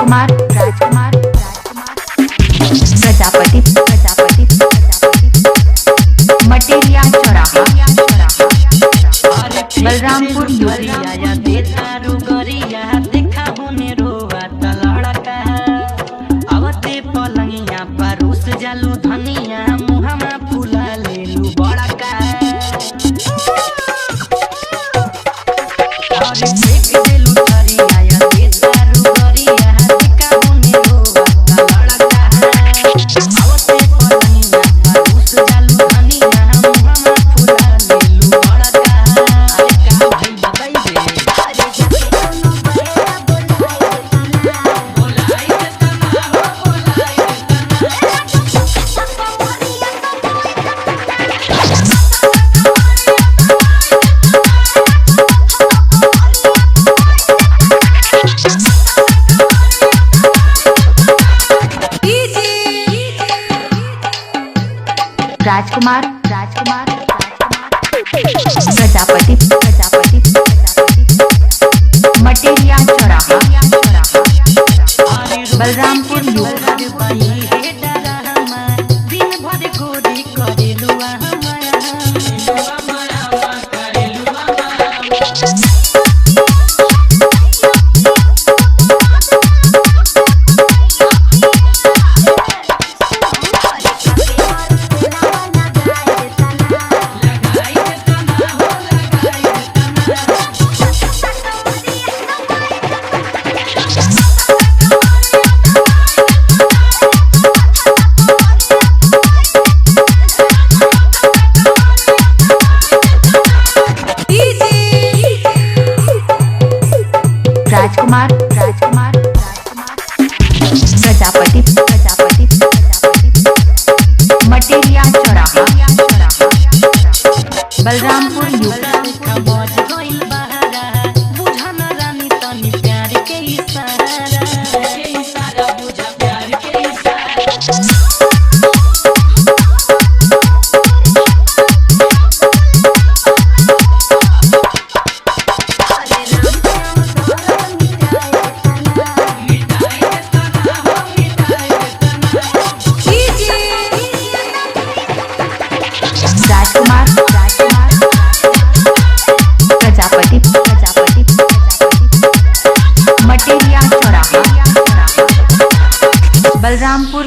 राजकुमार राजकुमार Prajapati Prajapati materia चौराहा बलरामपुर पलंगिया परूस जालू धनिया मुहमा फूला लेलू बड़ा का राजकुमार राजकुमार प्रजापति प्रजापति मटेरिया चौराहा बलरामपुर दिन भर गोरी करेलू राजकुमार राजकुमार प्रजापति प्रजापति मटेरिया चौराहा बलरामपुर राजकुमार राजकुमार प्रजापति प्रजापति मटेरिया चौराहा बलरामपुर